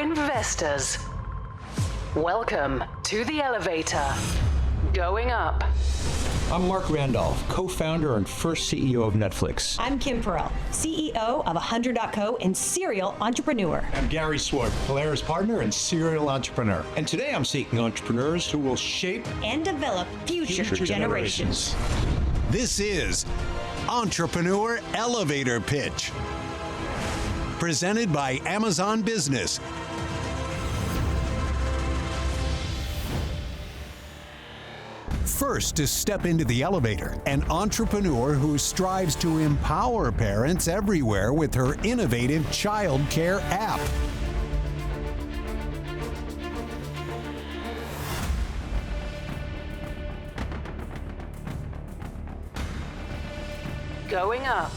investors. Welcome to the elevator. Going up. I'm Mark Randolph, co-founder and first CEO of Netflix. I'm Kim Perrell, CEO of 100.co and serial entrepreneur. I'm Gary Swart, Polaris partner and serial entrepreneur. And today I'm seeking entrepreneurs who will shape and develop future generations. This is Entrepreneur Elevator Pitch, presented by Amazon Business. First to step into the elevator, an entrepreneur who strives to empower parents everywhere with her innovative child care app. Going up.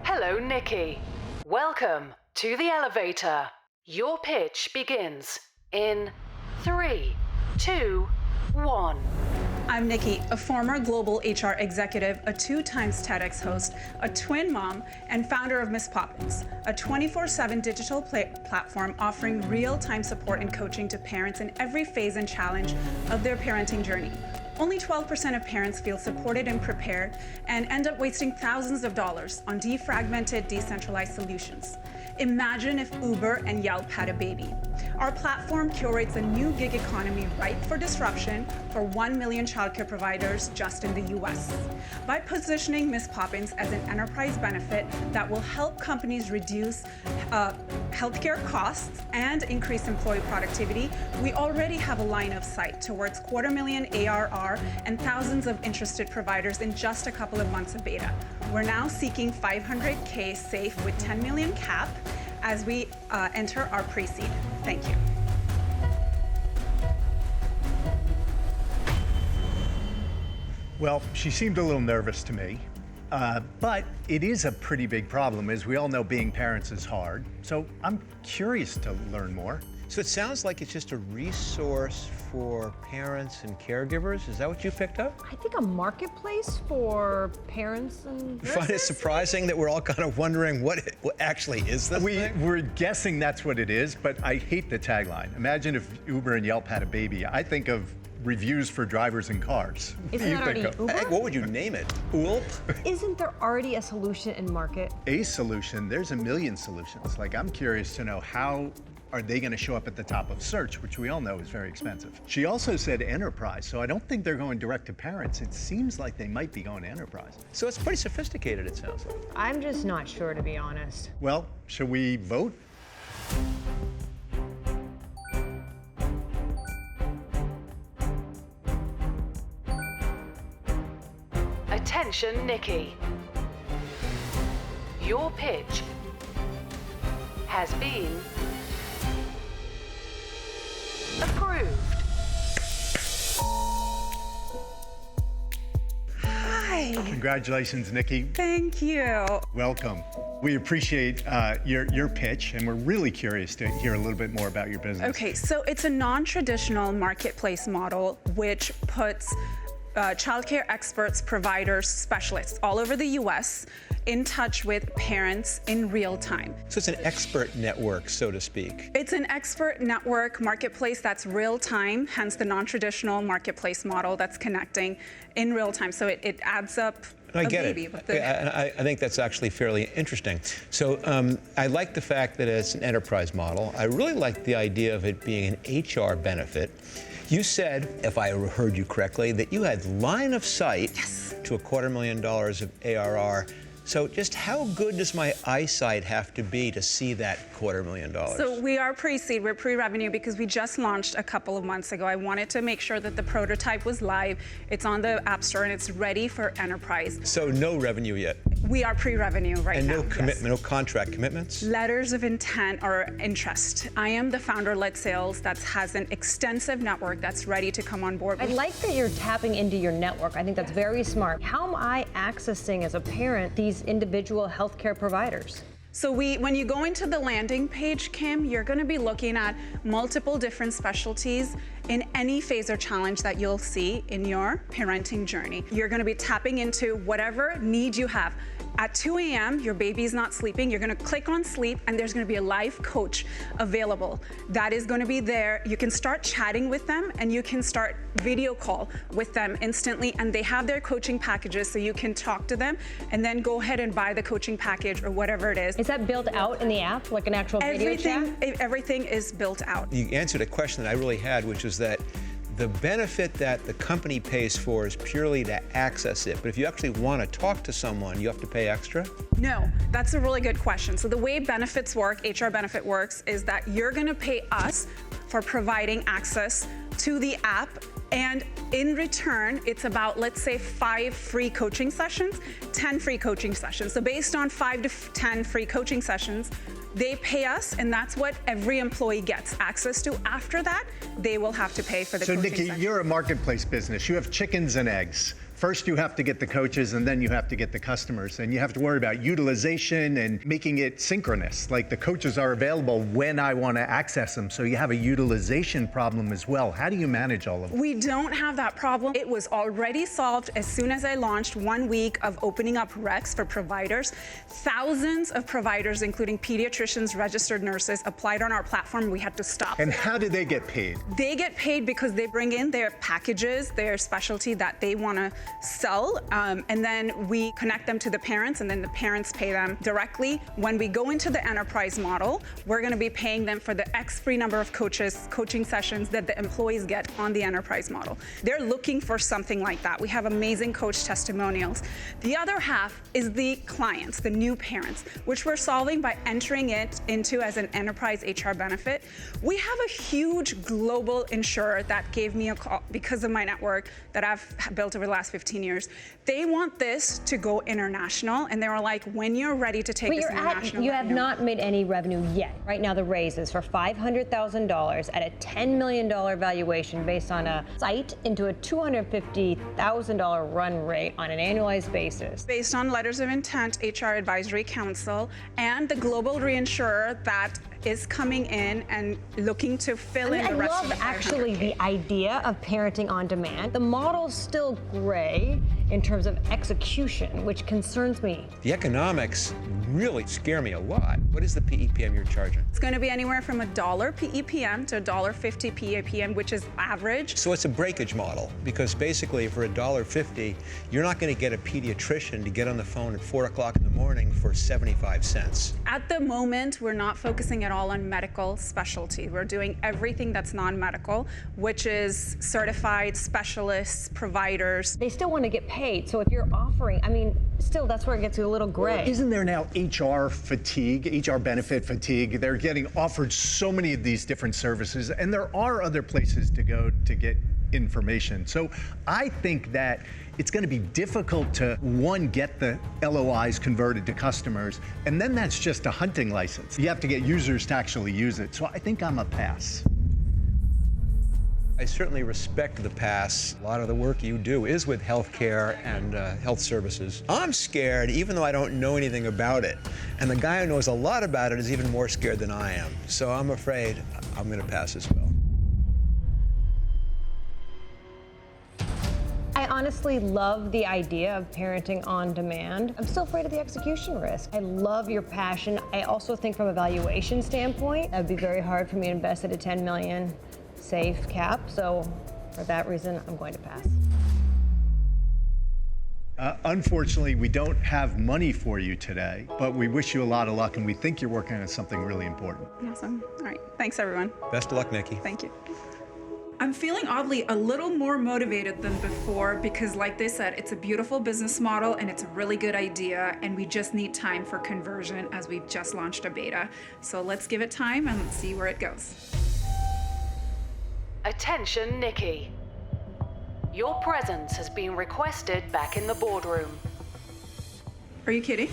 Hello, Nikki. Welcome to the elevator. Your pitch begins in 3, 2, 1. I'm Nikki, a former global HR executive, a 2-times TEDx host, a twin mom, and founder of Miss Poppins, a 24/7 digital platform offering real-time support and coaching to parents in every phase and challenge of their parenting journey. Only 12% of parents feel supported and prepared and end up wasting thousands of dollars on defragmented, decentralized solutions. Imagine if Uber and Yelp had a baby. Our platform curates a new gig economy ripe for disruption for 1 million childcare providers just in the US. By positioning Miss Poppins as an enterprise benefit that will help companies reduce healthcare costs and increase employee productivity, we already have a line of sight towards 250,000 ARR and thousands of interested providers in just a couple of months of beta. We're now seeking 500K safe with 10 million cap as we enter our pre-seed. Thank you. Well, she seemed a little nervous to me, but it is a pretty big problem. As we all know, being parents is hard. So I'm curious to learn more. So it sounds like it's just a resource for parents and caregivers. Is that what you picked up? I think a marketplace for parents and You find it surprising that we're all kind of wondering what actually is this thing? We're guessing that's what it is, but I hate the tagline. Imagine if Uber and Yelp had a baby. I think of reviews for drivers in cars. Isn't that already Uber? Hey, what would you name it? Oolp? Isn't there already a solution in market? A solution, there's a million solutions. Like, I'm curious to know how are they going to show up at the top of search, which we all know is very expensive. She also said enterprise, so I don't think they're going direct to parents. It seems like they might be going to enterprise. So it's pretty sophisticated, it sounds like. I'm just not sure, to be honest. Well, should we vote? Attention, Nikki. Your pitch has been approved. Hi. Congratulations, Nikki. Thank you. Welcome. We appreciate your pitch, and we're really curious to hear a little bit more about your business. Okay, so it's a non-traditional marketplace model which puts childcare experts, providers, specialists all over the US in touch with parents in real time. So it's an expert network, so to speak. It's an expert network marketplace that's real time, hence the non-traditional marketplace model that's connecting in real time. So it adds up I get baby it. with the I think that's actually fairly interesting. So I like the fact that it's an enterprise model. I really like the idea of it being an HR benefit. You said, if I heard you correctly, that you had line of sight to $250,000 of ARR. So just how good does my eyesight have to be to see that $250,000? So we are pre-seed, we're pre-revenue because we just launched a couple of months ago. I wanted to make sure that the prototype was live, it's on the App Store, and it's ready for enterprise. So no revenue yet? We are pre-revenue right and now. And no commitment, yes. no contract commitments? Letters of intent or interest. I am the founder-led sales that has an extensive network that's ready to come on board. I like that you're tapping into your network. I think that's very smart. How am I accessing, as a parent, these individual healthcare providers? So when you go into the landing page, Kim, you're going to be looking at multiple different specialties in any phase or challenge that you'll see in your parenting journey. You're going to be tapping into whatever need you have. At 2 a.m., your baby's not sleeping, you're gonna click on sleep and there's gonna be a live coach available. That is gonna be there. You can start chatting with them and you can start video call with them instantly, and they have their coaching packages so you can talk to them and then go ahead and buy the coaching package or whatever it is. Is that built out in the app, like an actual video chat? Everything is built out. You answered a question that I really had, which was that the benefit that the company pays for is purely to access it. But if you actually want to talk to someone, you have to pay extra? No, that's a really good question. So the way benefits work, HR benefit works, is that you're gonna pay us for providing access to the app, and in return, it's about, let's say, 5 free coaching sessions, 10 free coaching sessions. So based on 5 to 10 free coaching sessions, they pay us, and that's what every employee gets access to. After that, they will have to pay for the coaching Nikki, session. you're a marketplace business. You have chickens and eggs. First, you have to get the coaches, and then you have to get the customers. And you have to worry about utilization and making it synchronous. Like, the coaches are available when I want to access them. So you have a utilization problem as well. How do you manage all of it? We don't have that problem. It was already solved as soon as I launched 1 week of opening up recs for providers. Thousands of providers, including pediatricians, registered nurses, applied on our platform. We had to stop. And how do they get paid? They get paid because they bring in their packages, their specialty that they want to sell, and then we connect them to the parents, and then the parents pay them directly. When we go into the enterprise model, we're going to be paying them for the X free number of coaching sessions that the employees get on the enterprise model. They're looking for something like that. We have amazing coach testimonials. The other half is the clients, the new parents, which we're solving by entering it into as an enterprise HR benefit. We have a huge global insurer that gave me a call because of my network that I've built over the last 15 years. They want this to go international, and they were like, when you're ready to take this international. You have not made any revenue yet. Right now, the raise is for $500,000 at a $10 million valuation based on a site into a $250,000 run rate on an annualized basis. Based on letters of intent, HR Advisory Council, and the global reinsurer that is coming in and looking to fill in the rest of the $500K. I love actually the idea of parenting on demand. The model's still gray in terms of execution, which concerns me. The economics really scare me a lot. What is the PEPM you're charging? It's going to be anywhere from $1 PEPM to $1.50 PEPM, which is average. So it's a breakage model, because basically for $1.50, you're not going to get a pediatrician to get on the phone at 4 o'clock in the morning for 75 cents. At the moment, we're not focusing at all on medical specialty. We're doing everything that's non-medical, which is certified specialists, providers. They still want to get paid. So if you're offering, I mean, still that's where it gets a little gray. Well, isn't there now HR fatigue, HR benefit fatigue? They're getting offered so many of these different services, and there are other places to go to get information. So I think that it's going to be difficult to, one, get the LOIs converted to customers, and then that's just a hunting license. You have to get users to actually use it. So I think I'm a pass. I certainly respect the pass. A lot of the work you do is with healthcare and health services. I'm scared, even though I don't know anything about it. And the guy who knows a lot about it is even more scared than I am. So I'm afraid I'm going to pass as well. I honestly love the idea of parenting on demand. I'm still afraid of the execution risk. I love your passion. I also think from a valuation standpoint, it would be very hard for me to invest at a $10 million safe cap. So for that reason, I'm going to pass. Unfortunately, we don't have money for you today, but we wish you a lot of luck, and we think you're working on something really important. Awesome. All right. Thanks, everyone. Best of luck, Nikki. Thank you. I'm feeling oddly a little more motivated than before because, like they said, it's a beautiful business model and it's a really good idea, and we just need time for conversion as we've just launched a beta. So let's give it time and let's see where it goes. Attention, Nikki. Your presence has been requested back in the boardroom. Are you kidding?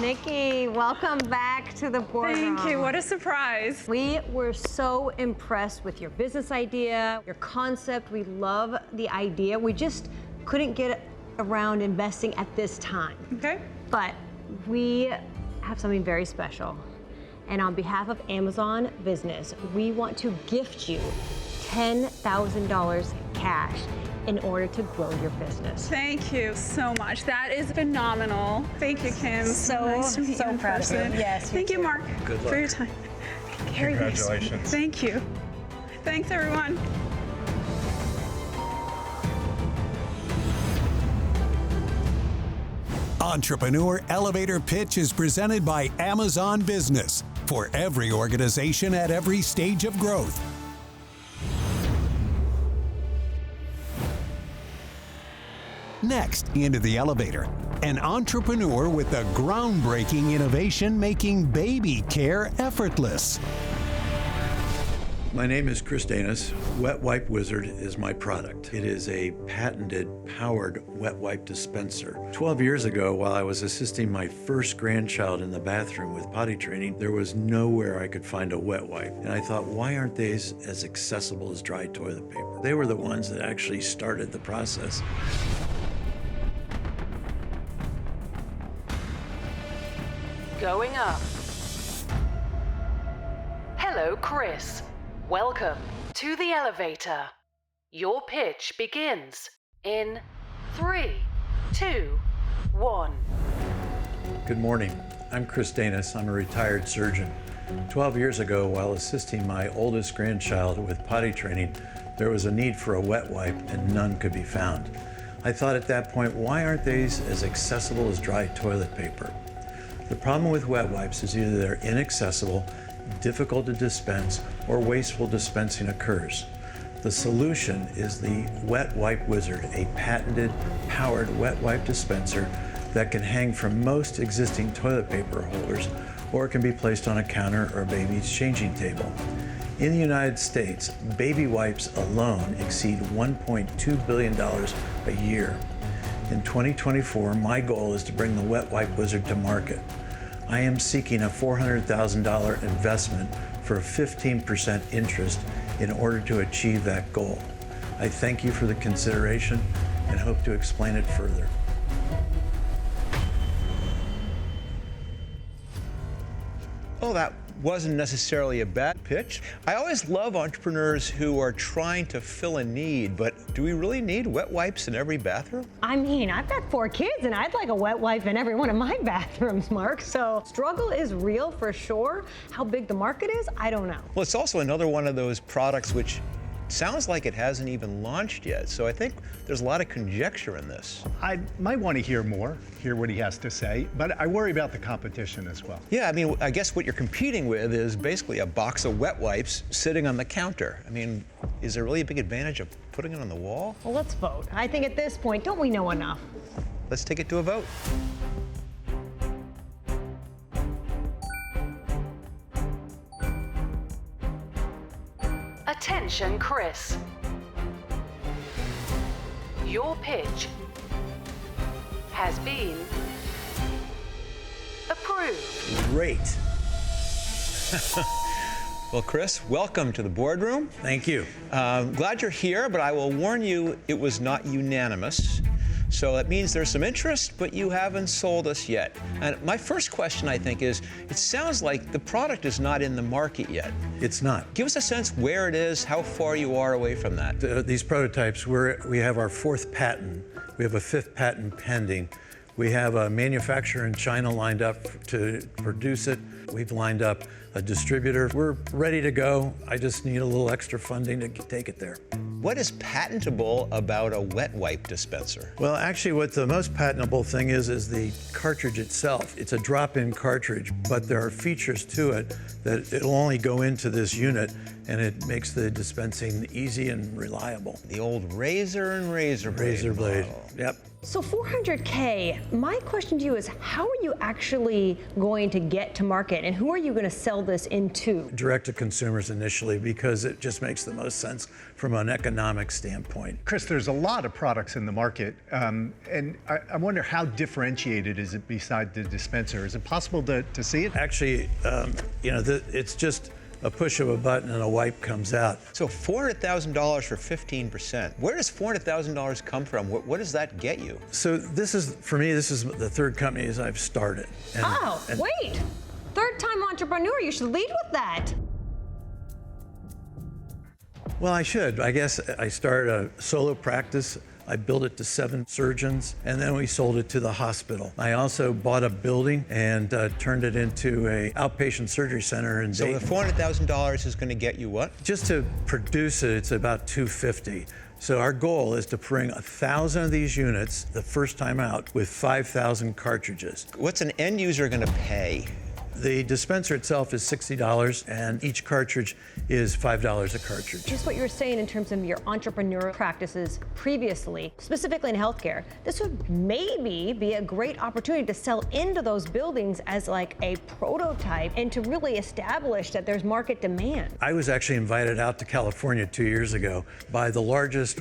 Nikki, welcome back to the boardroom. Thank you. What a surprise. We were so impressed with your business idea, your concept. We love the idea. We just couldn't get around investing at this time. Okay. But we have something very special. And on behalf of Amazon Business, we want to gift you $10,000 cash in order to grow your business. Thank you so much. That is phenomenal. Thank you, Kim. So nice to meet you in proud of you. person. Yes, Thank you, Mark, Good luck. for your time. Carry these. Congratulations. Thank you. Thanks, everyone. Entrepreneur Elevator Pitch is presented by Amazon Business for every organization at every stage of growth. Next, into the elevator, an entrepreneur with a groundbreaking innovation making baby care effortless. My name is Chris Danis. Wet Wipe Wizard is my product. It is a patented, powered wet wipe dispenser. 12 years ago, while I was assisting my first grandchild in the bathroom with potty training, there was nowhere I could find a wet wipe. And I thought, why aren't these as accessible as dry toilet paper? They were the ones that actually started the process. Going up. Hello, Chris. Welcome to the elevator. Your pitch begins in 3, 2, 1. Good morning. I'm Chris Danis. I'm a retired surgeon. 12 years ago, while assisting my oldest grandchild with potty training, there was a need for a wet wipe and none could be found. I thought at that point, why aren't these as accessible as dry toilet paper? The problem with wet wipes is either they're inaccessible, difficult to dispense, or wasteful dispensing occurs. The solution is the Wet Wipe Wizard, a patented, powered wet wipe dispenser that can hang from most existing toilet paper holders, or it can be placed on a counter or a baby's changing table. In the United States, baby wipes alone exceed $1.2 billion a year. In 2024, my goal is to bring the Wet Wipe Wizard to market. I am seeking a $400,000 investment for a 15% interest in order to achieve that goal. I thank you for the consideration and hope to explain it further. Oh, that wasn't necessarily a bad pitch. I always love entrepreneurs who are trying to fill a need, but do we really need wet wipes in every bathroom? I mean, I've got 4 kids and I'd like a wet wipe in every one of my bathrooms, Mark. So struggle is real for sure. How big the market is, I don't know. Well, it's also another one of those products which sounds like it hasn't even launched yet. So I think there's a lot of conjecture in this. I might want to hear what he has to say, but I worry about the competition as well. Yeah, I mean, I guess what you're competing with is basically a box of wet wipes sitting on the counter. I mean, is there really a big advantage of putting it on the wall? Well, let's vote. I think at this point, don't we know enough? Let's take it to a vote. Attention, Chris. Your pitch has been approved. Great. Well, Chris, welcome to the boardroom. Thank you. Glad you're here, but I will warn you, it was not unanimous. So that means there's some interest, but you haven't sold us yet. And my first question, I think, is, it sounds like the product is not in the market yet. It's not. Give us a sense where it is, how far you are away from that. These prototypes, we have our 4th patent. We have a 5th patent pending. We have a manufacturer in China lined up to produce it. We've lined up a distributor. We're ready to go. I just need a little extra funding to take it there. What is patentable about a wet wipe dispenser? Well, actually, what the most patentable thing is the cartridge itself. It's a drop-in cartridge, but there are features to it that it'll only go into this unit, and it makes the dispensing easy and reliable. The old razor and razor blade. Razor blade, model. yep. So 400K, my question to you is, how are you actually going to get to market and who are you going to sell this into? Direct to consumers initially, because it just makes the most sense from an economic standpoint. Chris, there's a lot of products in the market, and I wonder how differentiated is it beside the dispenser? Is it possible to see it? Actually, it's just a push of a button and a wipe comes out. So $400,000 for 15%. Where does $400,000 come from? What does that get you? So this is, for me, this is the 3rd company as I've started. Wait, 3rd-time entrepreneur, you should lead with that. Well, I should. I guess I started a solo practice. I built it to 7 surgeons, and then we sold it to the hospital. I also bought a building and turned it into an outpatient surgery center in Dayton. So the $400,000 is going to get you what? Just to produce it, it's about $250,000. So our goal is to bring 1,000 of these units the first time out with 5,000 cartridges. What's an end user going to pay? The dispenser itself is $60, and each cartridge is $5 a cartridge. Just what you were saying in terms of your entrepreneurial practices previously, specifically in healthcare, this would maybe be a great opportunity to sell into those buildings as like a prototype and to really establish that there's market demand. I was actually invited out to California 2 years ago by the largest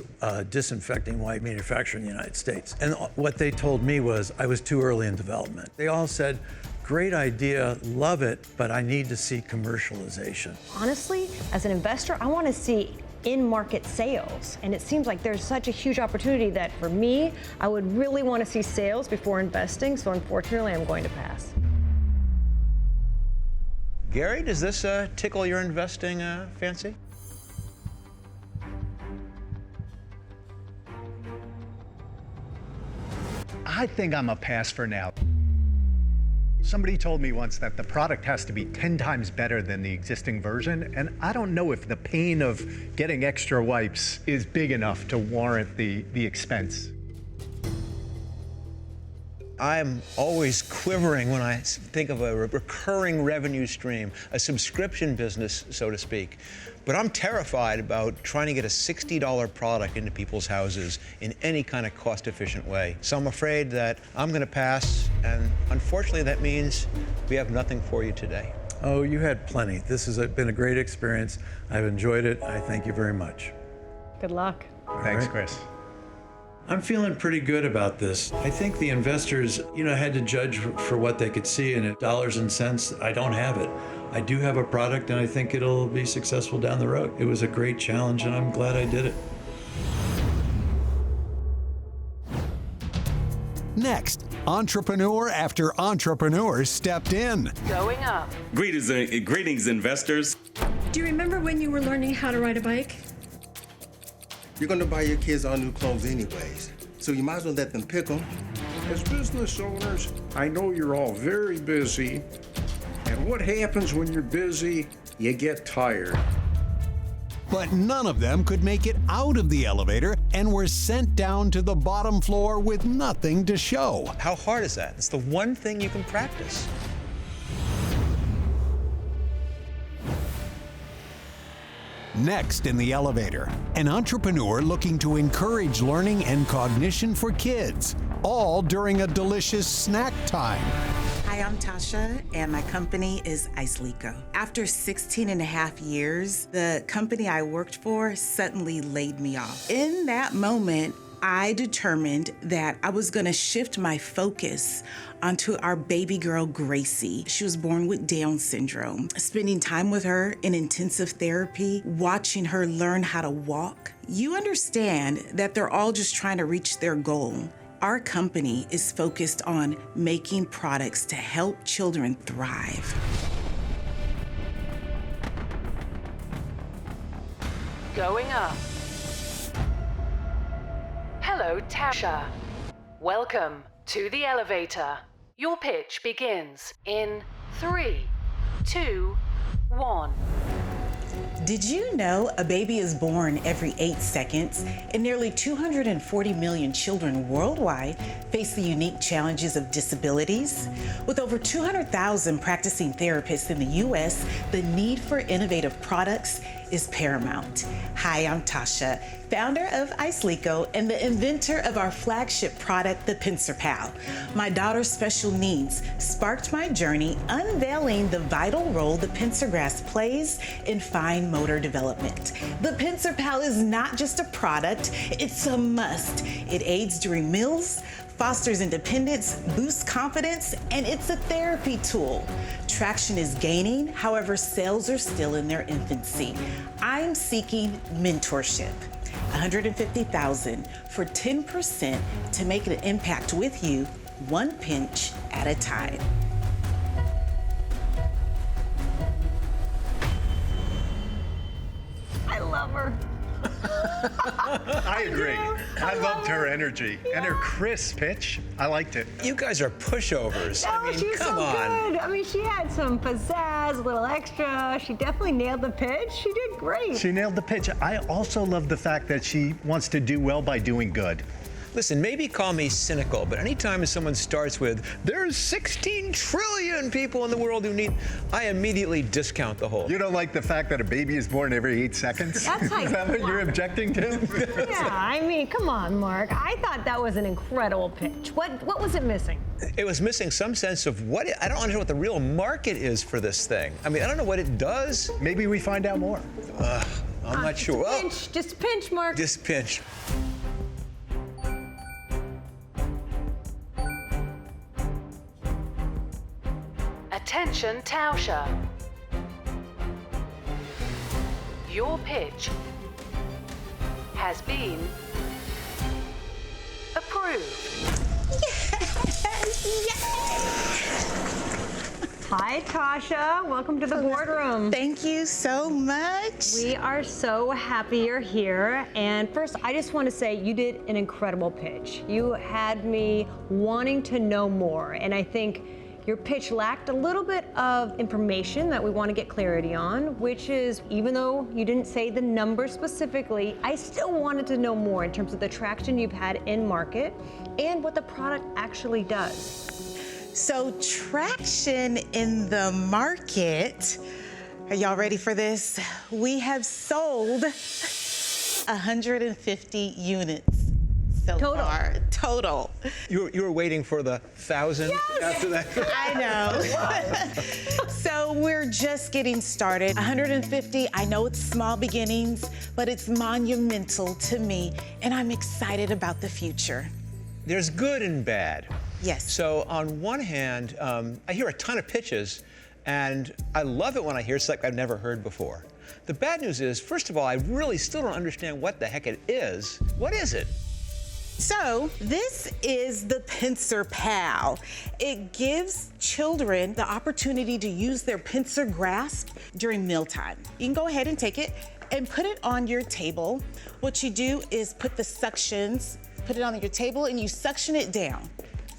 disinfecting wipe manufacturer in the United States. And what they told me was I was too early in development. They all said, great idea, love it, but I need to see commercialization. Honestly, as an investor, I want to see in-market sales. And it seems like there's such a huge opportunity that for me, I would really want to see sales before investing. So unfortunately, I'm going to pass. Gary, does this tickle your investing fancy? I think I'm a pass for now. Somebody told me once that the product has to be 10 times better than the existing version, and I don't know if the pain of getting extra wipes is big enough to warrant the expense. I'm always quivering when I think of a recurring revenue stream, a subscription business, so to speak. But I'm terrified about trying to get a $60 product into people's houses in any kind of cost-efficient way. So I'm afraid that I'm going to pass, and unfortunately that means we have nothing for you today. Oh, you had plenty. This has been a great experience. I've enjoyed it. I thank you very much. Good luck. Thanks, right. Chris. I'm feeling pretty good about this. I think the investors, had to judge for what they could see, and at dollars and cents, I don't have it. I do have a product, and I think it'll be successful down the road. It was a great challenge, and I'm glad I did it. Next, entrepreneur after entrepreneur stepped in. Going up. Greetings, investors. Do you remember when you were learning how to ride a bike? You're going to buy your kids all new clothes anyways, so you might as well let them pick them. As business owners, I know you're all very busy, and what happens when you're busy? You get tired. But none of them could make it out of the elevator and were sent down to the bottom floor with nothing to show. How hard is that? It's the one thing you can practice. Next in the elevator, an entrepreneur looking to encourage learning and cognition for kids, all during a delicious snack time. Hi, I'm Tasha, and my company is Iceleco. After 16 and a half years, the company I worked for suddenly laid me off. In that moment, I determined that I was gonna shift my focus onto our baby girl, Gracie. She was born with Down syndrome. Spending time with her in intensive therapy, watching her learn how to walk, you understand that they're all just trying to reach their goal. Our company is focused on making products to help children thrive. Going up. Hello, Tasha. Welcome to the elevator. Your pitch begins in 3, 2, 1. Did you know a baby is born every 8 seconds, and nearly 240 million children worldwide face the unique challenges of disabilities? With over 200,000 practicing therapists in the U.S., the need for innovative products is paramount. Hi, I'm Tasha, founder of Iceleco and the inventor of our flagship product, the PincerPal. My daughter's special needs sparked my journey unveiling the vital role the PincerGrass plays in fine motor development. The PincerPal is not just a product, it's a must. It aids during meals, fosters independence, boosts confidence, and it's a therapy tool. Traction is gaining, however, sales are still in their infancy. I'm seeking mentorship. $150,000 for 10% to make an impact with you, one pinch at a time. I love her. I agree. I loved her energy and her crisp pitch. I liked it. You guys are pushovers. Oh, I mean, she's come so on. good. I mean, she had some pizzazz, a little extra. She definitely nailed the pitch. She did great. She nailed the pitch. I also love the fact that she wants to do well by doing good. Listen, maybe call me cynical, but anytime someone starts with, there's 16 trillion people in the world who need, I immediately discount the whole. You don't like the fact that a baby is born every 8 seconds? That's like, is that what you're objecting to? Yeah, I mean, come on, Mark. I thought that was an incredible pitch. What was it missing? It was missing some sense of I don't understand what the real market is for this thing. I mean, I don't know what it does. Maybe we find out more. I'm not sure. Just a pinch, Mark. Just pinch. Attention, Tauscher. Your pitch has been approved. Hi, Tasha. Welcome to the boardroom. Thank you so much. We are so happy you're here. And first, I just want to say you did an incredible pitch. You had me wanting to know more. And I think your pitch lacked a little bit of information that we want to get clarity on, which is, even though you didn't say the number specifically, I still wanted to know more in terms of the traction you've had in market and what the product actually does. So, traction in the market. Are y'all ready for this? We have sold 150 units so far. Total. You were waiting for the 1,000 after that? I know. So we're just getting started. 150, I know it's small beginnings, but it's monumental to me, and I'm excited about the future. There's good and bad. Yes. So on one hand, I hear a ton of pitches, and I love it when I hear something I've never heard before. The bad news is, first of all, I really still don't understand what the heck it is. What is it? So this is the Pincer Pal. It gives children the opportunity to use their pincer grasp during mealtime. You can go ahead and take it and put it on your table. What you do is put the suctions, put it on your table, and you suction it down.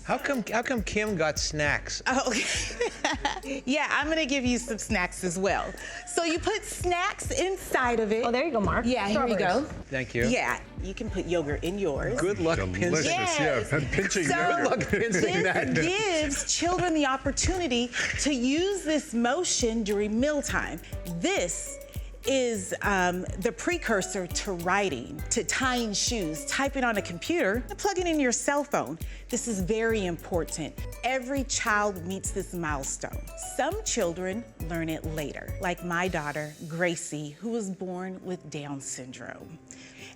How come Kim got snacks? Oh, okay. Yeah, I'm gonna give you some snacks as well. So you put snacks inside of it. Oh, there you go, Mark. Yeah, here we go. Thank you. Yeah, you can put yogurt in yours. Good luck pinching. Yes. Yeah, pinching So Good luck pinching that. this gives children the opportunity to use this motion during mealtime. This is the precursor to writing, to tying shoes, typing on a computer, and plugging in your cell phone. This is very important. Every child meets this milestone. Some children learn it later, like my daughter, Gracie, who was born with Down syndrome.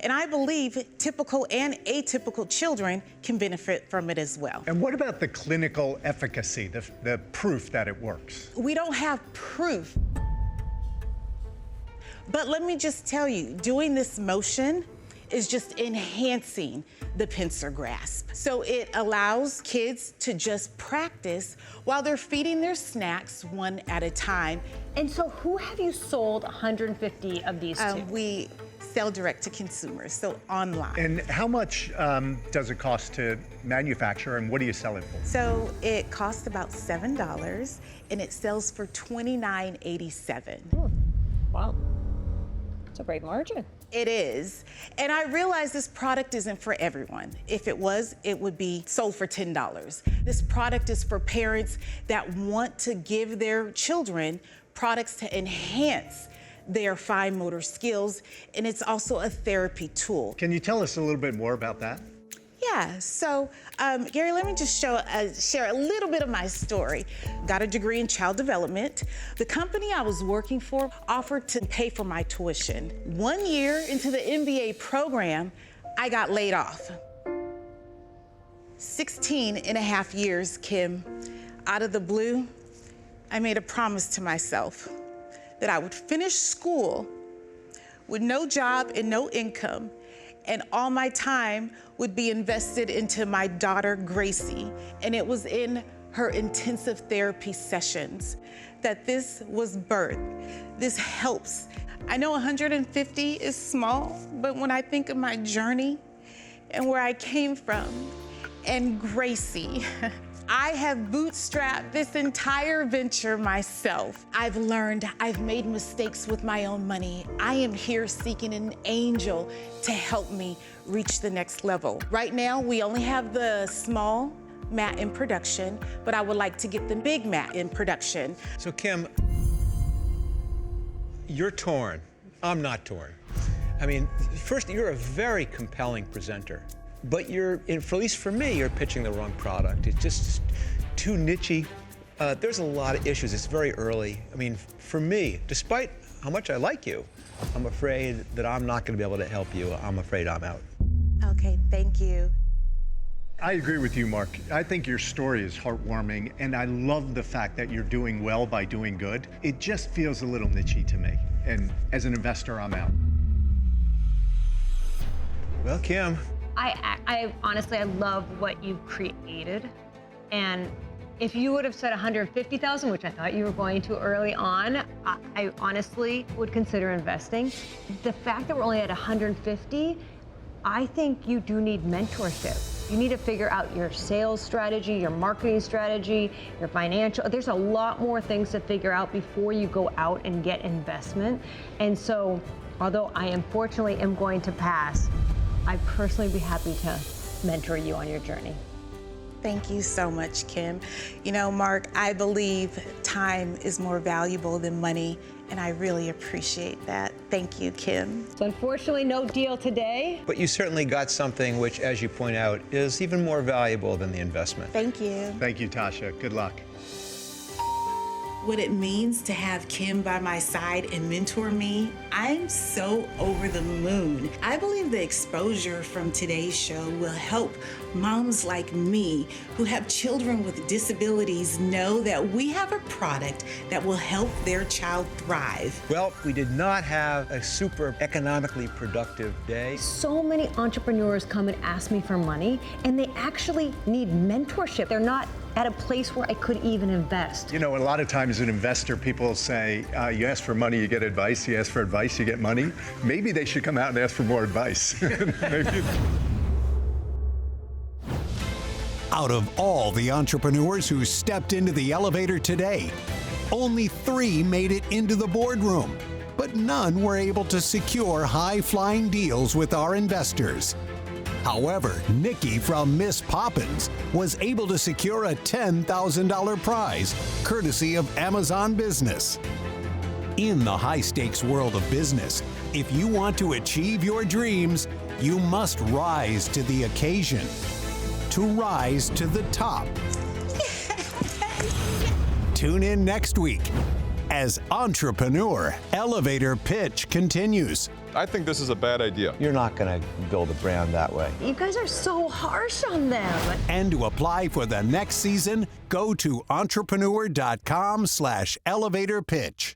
And I believe typical and atypical children can benefit from it as well. And what about the clinical efficacy, the proof that it works? We don't have proof. But let me just tell you, doing this motion is just enhancing the pincer grasp. So it allows kids to just practice while they're feeding their snacks one at a time. And so who have you sold 150 of these to? We sell direct to consumers, so online. And how much does it cost to manufacture, and what do you sell it for? So it costs about $7, and it sells for $29.87. Wow. It's a great margin. It is. And I realize this product isn't for everyone. If it was, it would be sold for $10. This product is for parents that want to give their children products to enhance their fine motor skills, and it's also a therapy tool. Can you tell us a little bit more about that? Yeah, so Gary, let me just share a little bit of my story. Got a degree in child development. The company I was working for offered to pay for my tuition. 1 year into the MBA program, I got laid off. 16 and a half years, Kim. Out of the blue, I made a promise to myself that I would finish school with no job and no income, and all my time would be invested into my daughter, Gracie. And it was in her intensive therapy sessions, that this was birth. This helps. I know 150 is small, but when I think of my journey and where I came from, and Gracie, I have bootstrapped this entire venture myself. I've learned, I've made mistakes with my own money. I am here seeking an angel to help me reach the next level. Right now, we only have the small mat in production, but I would like to get the big mat in production. So Kim, you're torn. I'm not torn. I mean, first, you're a very compelling presenter. But at least for me, you're pitching the wrong product. It's just too niche-y. There's a lot of issues. It's very early. I mean, for me, despite how much I like you, I'm afraid that I'm not going to be able to help you. I'm afraid I'm out. Okay, thank you. I agree with you, Mark. I think your story is heartwarming, and I love the fact that you're doing well by doing good. It just feels a little niche-y to me, and as an investor, I'm out. Well, Kim. I honestly, I love what you've created. And if you would have said 150,000, which I thought you were going to early on, I honestly would consider investing. The fact that we're only at 150, I think you do need mentorship. You need to figure out your sales strategy, your marketing strategy, your financial. There's a lot more things to figure out before you go out and get investment. And so, although I unfortunately am going to pass, I'd personally be happy to mentor you on your journey. Thank you so much, Kim. You know, Mark, I believe time is more valuable than money, and I really appreciate that. Thank you, Kim. So unfortunately, no deal today. But you certainly got something which, as you point out, is even more valuable than the investment. Thank you. Thank you, Tasha. Good luck. What it means to have Kim by my side and mentor me, I'm so over the moon. I believe the exposure from today's show will help moms like me who have children with disabilities know that we have a product that will help their child thrive. Well, we did not have a super economically productive day. So many entrepreneurs come and ask me for money, and they actually need mentorship. They're not at a place where I could even invest. You know, a lot of times as an investor, people say, you ask for money, you get advice. You ask for advice, you get money. Maybe they should come out and ask for more advice. Maybe. Out of all the entrepreneurs who stepped into the elevator today, only 3 made it into the boardroom, but none were able to secure high-flying deals with our investors. However, Nikki from Miss Poppins was able to secure a $10,000 prize, courtesy of Amazon Business. In the high-stakes world of business, if you want to achieve your dreams, you must rise to the occasion. To rise to the top. Tune in next week as Entrepreneur Elevator Pitch continues. I think this is a bad idea. You're not going to build a brand that way. You guys are so harsh on them. And to apply for the next season, go to entrepreneur.com/elevator pitch.